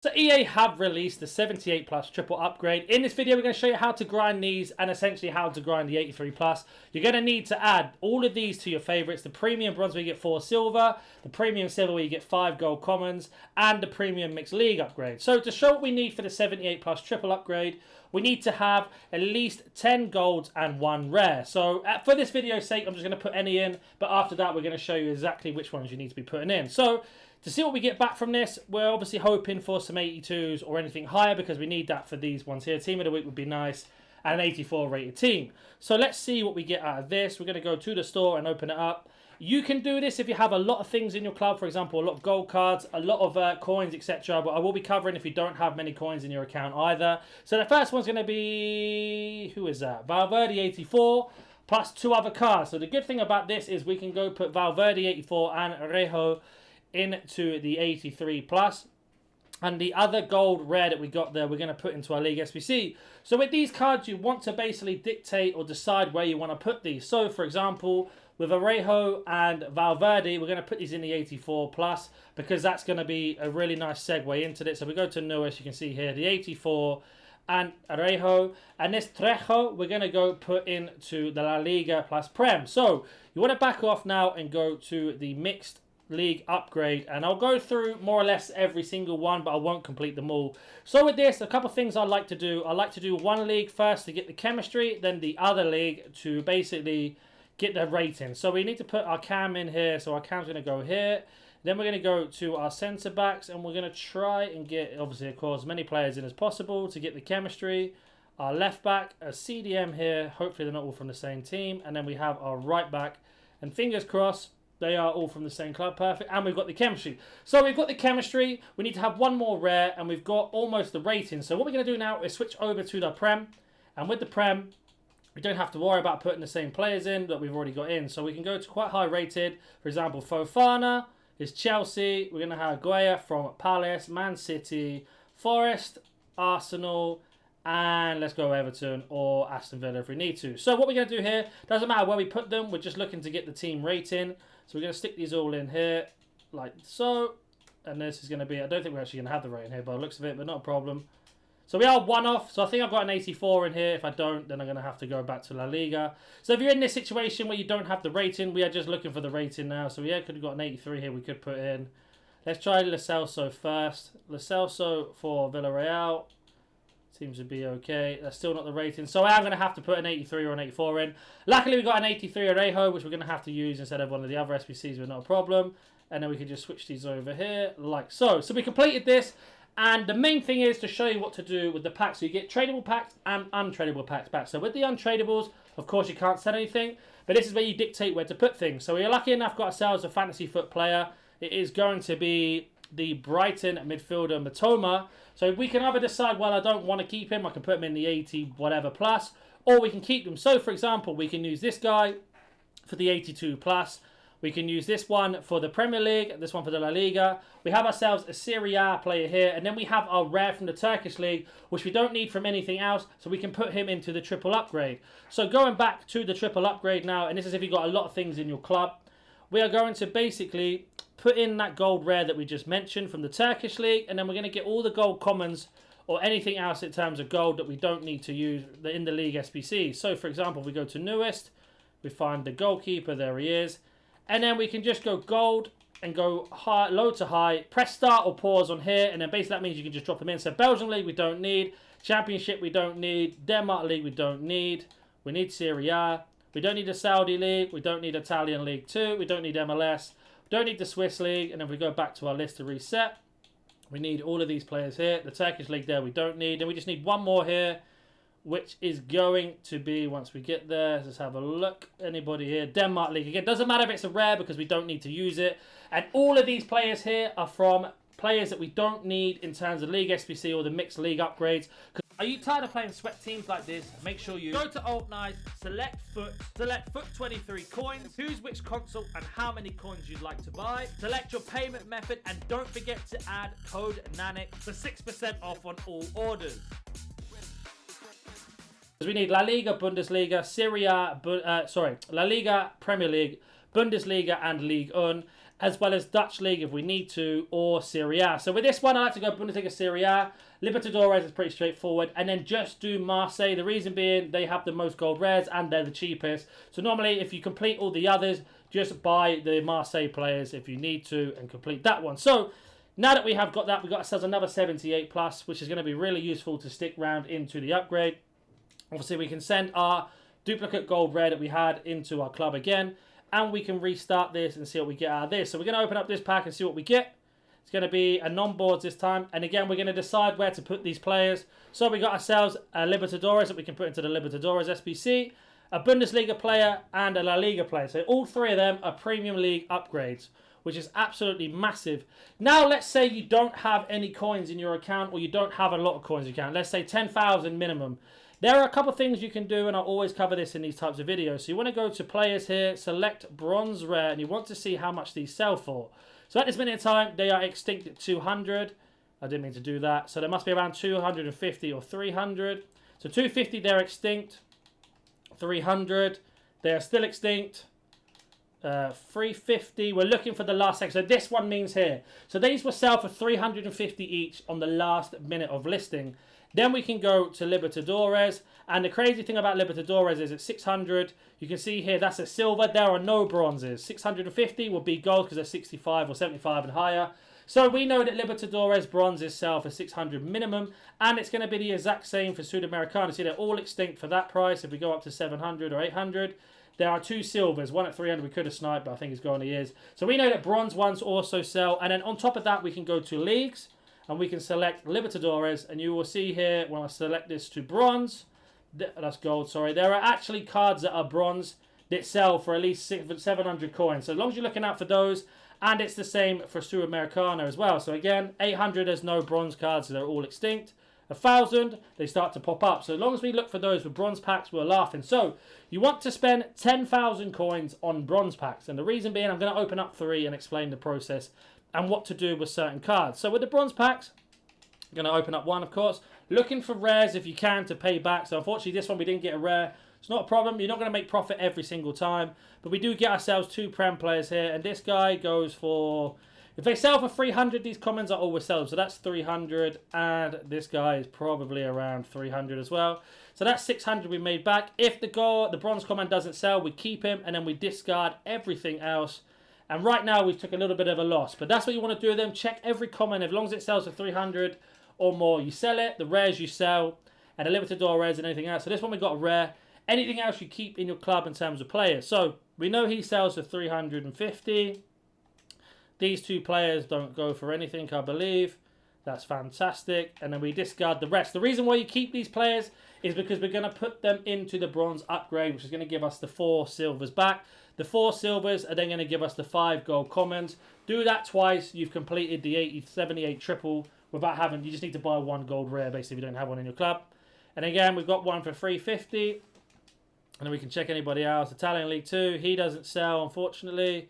So EA have released the 78 plus triple upgrade. In this video, we're going to show you how to grind these and essentially how to grind the 83 plus. You're going to need to add all of these to your favorites. The premium bronze where you get 4 silver, the premium silver where you get 5 gold commons, and the premium mixed league upgrade. So to show what we need for the 78 plus triple upgrade, we need to have at least 10 golds and 1 rare. So for this video's sake, I'm just going to put any in, but after that, we're going to show you exactly which ones you need to be putting in. So to see what we get back from this, we're obviously hoping for some 82s or anything higher because we need that for these ones here. Team of the week would be nice, and an 84 rated team. So let's see what we get out of this. We're going to go to the store and open it up. You can do this if you have a lot of things in your club, for example, a lot of gold cards, a lot of coins, etc. But I will be covering if you don't have many coins in your account either. So the first one's going to be, who is that? Valverde 84 plus 2 other cards. So the good thing about this is we can go put Valverde 84 and Rejo into the 83 plus, and the other gold rare that we got there we're going to put into our league SBC. So with these cards you want to basically dictate or decide where you want to put these. So for example with Arejo and Valverde we're going to put these in the 84 plus because that's going to be a really nice segue into this. So we go to newest, you can see here the 84 and Arejo, and this Trejo we're going to go put into the La Liga plus Prem. So you want to back off now and go to the mixed league upgrade, and I'll go through more or less every single one, but I won't complete them all. So with this, a couple of things I like to do. I like to do one league first to get the chemistry, then the other league to basically get the rating. So we need to put our cam in here. So our cam's going to go here. Then we're going to go to our centre backs, and we're going to try and get, obviously, of course, as many players in as possible to get the chemistry. Our left back, a CDM here. Hopefully they're not all from the same team. And then we have our right back, and fingers crossed, they are all from the same club. Perfect. And we've got the chemistry. So we've got the chemistry. We need to have one more rare. And we've got almost the rating. So what we're going to do now is switch over to the Prem. And with the Prem, we don't have to worry about putting the same players in that we've already got in. So we can go to quite high rated. For example, Fofana is Chelsea. We're going to have Gueye from Palace, Man City, Forest, Arsenal, and let's go Everton or Aston Villa if we need to. So what we're going to do here, doesn't matter where we put them. We're just looking to get the team rating. So we're going to stick these all in here, like so. And this is going to be, I don't think we're actually going to have the rating here by the looks of it, but not a problem. So we are one off. So I think I've got an 84 in here. If I don't, then I'm going to have to go back to La Liga. So if you're in this situation where you don't have the rating, we are just looking for the rating now. So we could have got an 83 here we could put in. Let's try Lo Celso first. Lo Celso for Villarreal. Seems to be okay. That's still not the rating. So I am going to have to put an 83 or an 84 in. Luckily, we got an 83 Arejo, which we're going to have to use instead of one of the other SBCs, but not a problem. And then we can just switch these over here, like so. So we completed this. And the main thing is to show you what to do with the packs. So you get tradable packs and untradable packs back. So with the untradables, of course, you can't sell anything. But this is where you dictate where to put things. So we're lucky enough got ourselves a fantasy foot player. It is going to be the Brighton midfielder Matoma. So we can either decide, well, I don't want to keep him, I can put him in the 80 whatever plus, or we can keep them. So for example, we can use this guy for the 82 plus. We can use this one for the Premier League, this one for the La Liga. We have ourselves a Serie A player here, and then we have our rare from the Turkish League, which we don't need from anything else, so we can put him into the triple upgrade. So going back to the triple upgrade now, and this is if you've got a lot of things in your club, we are going to basically put in that gold rare that we just mentioned from the Turkish League, and then we're going to get all the gold commons or anything else in terms of gold that we don't need to use in the league SBC. So for example, we go to newest, we find the goalkeeper, there he is, and then we can just go gold and go high, low to high, press start or pause on here, and then basically that means you can just drop them in. So Belgian League we don't need, Championship we don't need, Denmark League we don't need, we need Serie A, we don't need the Saudi League, we don't need Italian League 2, we don't need MLS, don't need the Swiss League, and if we go back to our list to reset, we need all of these players here. The Turkish League there we don't need, and we just need one more here, which is going to be, once we get there, let's have a look, anybody here, Denmark League. Again, doesn't matter if it's a rare because we don't need to use it, and all of these players here are from players that we don't need in terms of League SBC or the mixed league upgrades. Are you tired of playing sweat teams like this? Make sure you go to Alt Nice, select foot 23 coins, choose which console and how many coins you'd like to buy, select your payment method, and don't forget to add code NaNNiK for 6% off on all orders. We need La Liga, Bundesliga, Serie A, La Liga, Premier League, Bundesliga and Ligue 1. as well as Dutch League if we need to, or Serie A. So with this one, I like to go Bundesliga, Serie A. Libertadores is pretty straightforward, and then just do Marseille. The reason being, they have the most gold rares, and they're the cheapest. So normally, if you complete all the others, just buy the Marseille players if you need to, and complete that one. So now that we have got that, we've got ourselves another 78 plus, which is going to be really useful to stick round into the upgrade. Obviously, we can send our duplicate gold rare that we had into our club again, and we can restart this and see what we get out of this. So we're going to open up this pack and see what we get. It's going to be a non-boards this time, and again, we're going to decide where to put these players. So we got ourselves a Libertadores that we can put into the Libertadores SBC, a Bundesliga player, and a La Liga player. So all three of them are Premium League upgrades, which is absolutely massive. Now, let's say you don't have any coins in your account, or you don't have a lot of coins in your account. Let's say 10,000 minimum. There are a couple of things you can do, and I always cover this in these types of videos. So you want to go to players here, select bronze rare, and you want to see how much these sell for. So at this minute in time, they are extinct at 200. I didn't mean to do that. So there must be around 250 or 300. So 250, they're extinct. 300, they are still extinct. 350, we're looking for the last second. So this one means here. So these will sell for 350 each on the last minute of listing. Then we can go to Libertadores. And the crazy thing about Libertadores is at 600, you can see here that's a silver. There are no bronzes. 650 will be gold because they're 65 or 75 and higher. So we know that Libertadores bronzes sell for 600 minimum. And it's going to be the exact same for Sudamericana. See, they're all extinct for that price. If we go up to 700 or 800, there are two silvers. One at 300 we could have sniped, but I think it's gone, he is. So we know that bronze ones also sell. And then on top of that, we can go to leagues. And we can select Libertadores, and you will see here when I select this to bronze, that's gold, sorry, there are actually cards that are bronze that sell for at least 700 coins. So as long as you're looking out for those, and it's the same for Sudamericana as well. So again, 800, there's no bronze cards, so they're all extinct. 1,000, they start to pop up. So as long as we look for those with bronze packs, we're laughing. So you want to spend 10,000 coins on bronze packs. And the reason being, I'm going to open up 3 and explain the process and what to do with certain cards. So with the bronze packs, I'm going to open up 1, of course. Looking for rares if you can to pay back. So unfortunately, this one we didn't get a rare. It's not a problem. You're not going to make profit every single time. But we do get ourselves 2 Prem players here. And this guy goes for... If they sell for 300, these commons are always sell. So that's 300. And this guy is probably around 300 as well. So that's 600 we made back. If the bronze common doesn't sell, we keep him. And then we discard everything else. And right now, we took a little bit of a loss. But that's what you want to do with them. Check every comment. As long as it sells for 300 or more, you sell it. The rares you sell. And the Libertadores and anything else. So this one we got a rare. Anything else you keep in your club in terms of players. So we know he sells for 350. These 2 players don't go for anything, I believe. That's fantastic. And then we discard the rest. The reason why you keep these players is because we're going to put them into the bronze upgrade, which is going to give us the 4 silvers back. The 4 silvers are then going to give us the 5 gold commons. Do that twice. You've completed the 78 triple without having... You just need to buy 1 gold rare, basically, if you don't have one in your club. And again, we've got 1 for 350. And then we can check anybody else. Italian League 2. He doesn't sell, unfortunately.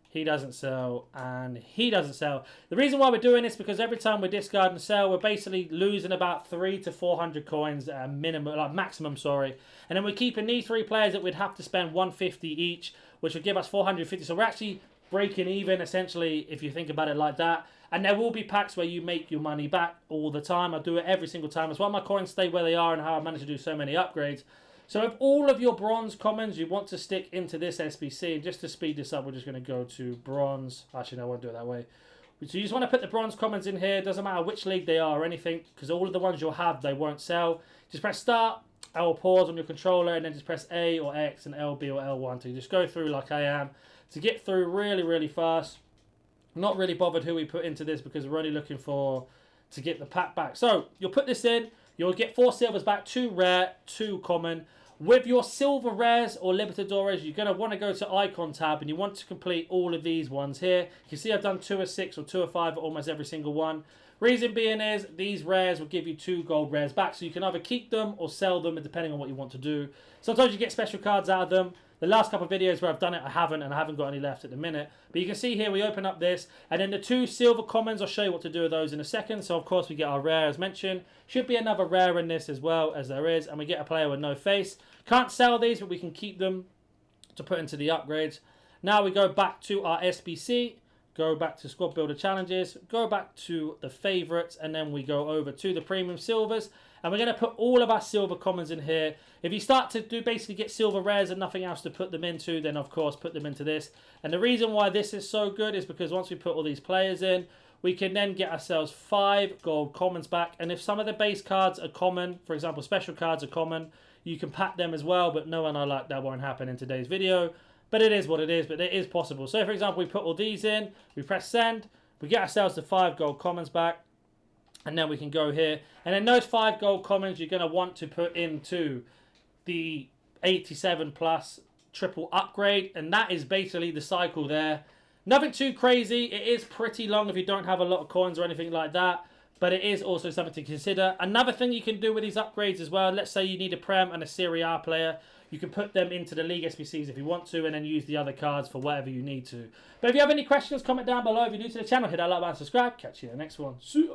He doesn't sell, and he doesn't sell. The reason why we're doing this is because every time we discard and sell, we're basically losing about 300 to 400 coins at a minimum, like maximum, sorry. And then we're keeping these 3 players that we'd have to spend 150 each, which would give us 450. So we're actually breaking even, essentially, if you think about it like that. And there will be packs where you make your money back all the time. I do it every single time. That's why my coins stay where they are and how I managed to do so many upgrades. So if all of your bronze commons you want to stick into this SBC, and just to speed this up, we're just going to go to bronze. Actually, no, I won't do it that way. So you just want to put the bronze commons in here. Doesn't matter which league they are or anything, because all of the ones you'll have, they won't sell. Just press start, or pause on your controller, and then just press A or X and LB or L1 to just go through like I am. To get through really, really fast. Not really bothered who we put into this because we're only looking to get the pack back. So you'll put this in. You'll get 4 silvers back, 2 rare, 2 common. With your silver rares or Libertadores, you're going to want to go to icon tab and you want to complete all of these ones here. You can see I've done 2 of 6 or 2 of 5 at almost every single one. Reason being is these rares will give you 2 gold rares back, so you can either keep them or sell them depending on what you want to do. Sometimes you get special cards out of them. The last couple of videos where I've done it, I haven't, and I haven't got any left at the minute. But you can see here, we open up this, and then the 2 silver commons, I'll show you what to do with those in a second. So, of course, we get our rare, as mentioned. Should be another rare in this as well, as there is, and we get a player with no face. Can't sell these, but we can keep them to put into the upgrades. Now we go back to our SBC. go back to squad builder challenges, go back to the favorites, and then we go over to the premium silvers. And we're going to put all of our silver commons in here. If you start to basically get silver rares and nothing else to put them into, then of course put them into this. And the reason why this is so good is because once we put all these players in, we can then get ourselves 5 gold commons back. And if some of the base cards are common, for example, special cards are common, you can pack them as well. But no one I like that won't happen in today's video. But it is what it is, but it is possible. So for example, we put all these in, we press send, we get ourselves the 5 gold commons back. And then we can go here. And then those 5 gold commons you're going to want to put into the 87 plus triple upgrade. And that is basically the cycle there. Nothing too crazy. It is pretty long if you don't have a lot of coins or anything like that. But it is also something to consider. Another thing you can do with these upgrades as well. Let's say you need a Prem and a Serie A player. You can put them into the League SBCs if you want to, and then use the other cards for whatever you need to. But if you have any questions, comment down below. If you're new to the channel, hit that like button, subscribe. Catch you in the next one. See ya.